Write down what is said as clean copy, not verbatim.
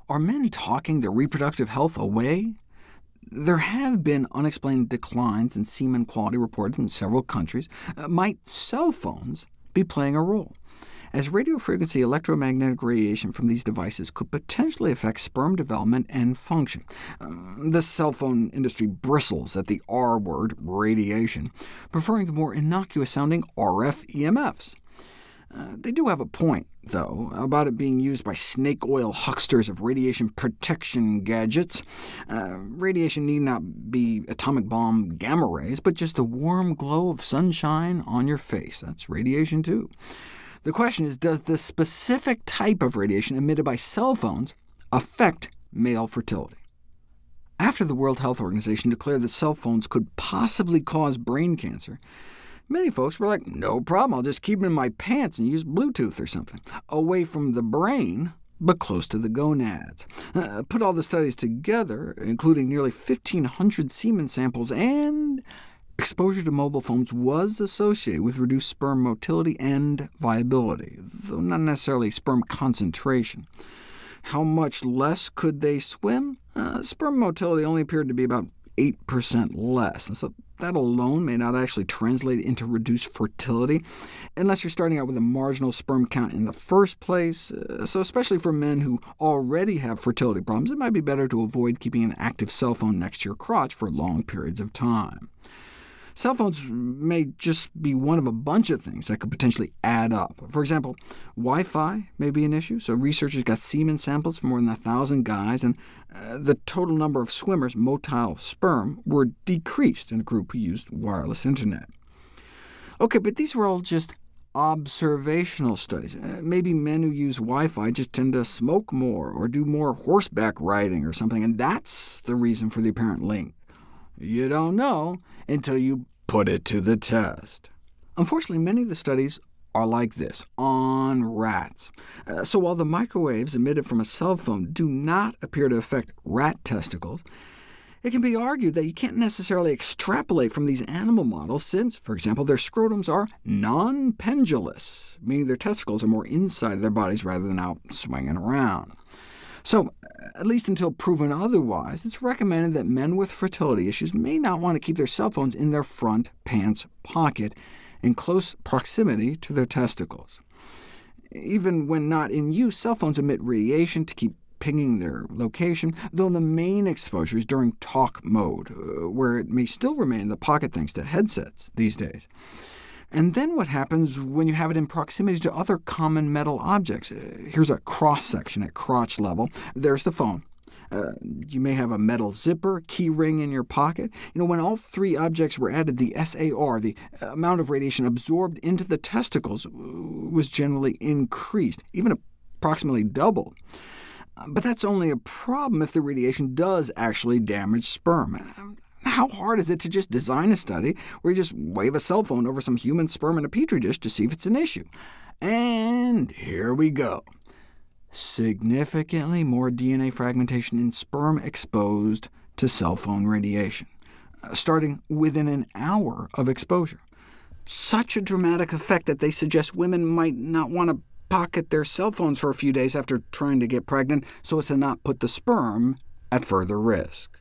Are men talking their reproductive health away? There have been unexplained declines in semen quality reported in several countries. Might cell phones be playing a role? As radiofrequency electromagnetic radiation from these devices could potentially affect sperm development and function. The cell phone industry bristles at the R word, radiation, preferring the more innocuous-sounding RF EMFs. They do have a point, though, about it being used by snake oil hucksters of radiation protection gadgets. Radiation need not be atomic bomb gamma rays, but just a warm glow of sunshine on your face. That's radiation, too. The question is, does the specific type of radiation emitted by cell phones affect male fertility? After the World Health Organization declared that cell phones could possibly cause brain cancer, many folks were like, no problem, I'll just keep them in my pants and use Bluetooth or something. Away from the brain, but close to the gonads. Put all the studies together, including nearly 1,500 semen samples, and exposure to mobile phones was associated with reduced sperm motility and viability, though not necessarily sperm concentration. How much less could they swim? Sperm motility only appeared to be about 8% less, and so that alone may not actually translate into reduced fertility, unless you're starting out with a marginal sperm count in the first place. So especially for men who already have fertility problems, it might be better to avoid keeping an active cell phone next to your crotch for long periods of time. Cell phones may just be one of a bunch of things that could potentially add up. For example, Wi-Fi may be an issue, so researchers got semen samples from more than 1,000 guys, and the total number of swimmers, motile sperm, were decreased in a group who used wireless internet. OK, but these were all just observational studies. Maybe men who use Wi-Fi just tend to smoke more, or do more horseback riding or something, and that's the reason for the apparent link. You don't know until you put it to the test. Unfortunately, many of the studies are like this, on rats. So while the microwaves emitted from a cell phone do not appear to affect rat testicles, it can be argued that you can't necessarily extrapolate from these animal models since, for example, their scrotums are non-pendulous, meaning their testicles are more inside of their bodies rather than out swinging around. So, at least until proven otherwise, it's recommended that men with fertility issues may not want to keep their cell phones in their front pants pocket in close proximity to their testicles. Even when not in use, cell phones emit radiation to keep pinging their location, though the main exposure is during talk mode, where it may still remain in the pocket thanks to headsets these days. And then what happens when you have it in proximity to other common metal objects? Here's a cross-section at crotch level. There's the phone. You may have a metal zipper, key ring in your pocket. When all three objects were added, the SAR, the amount of radiation absorbed into the testicles, was generally increased, even approximately doubled. But that's only a problem if the radiation does actually damage sperm. How hard is it to just design a study where you just wave a cell phone over some human sperm in a petri dish to see if it's an issue? And here we go. Significantly more DNA fragmentation in sperm exposed to cell phone radiation, starting within an hour of exposure. Such a dramatic effect that they suggest women might not want to pocket their cell phones for a few days after trying to get pregnant so as to not put the sperm at further risk.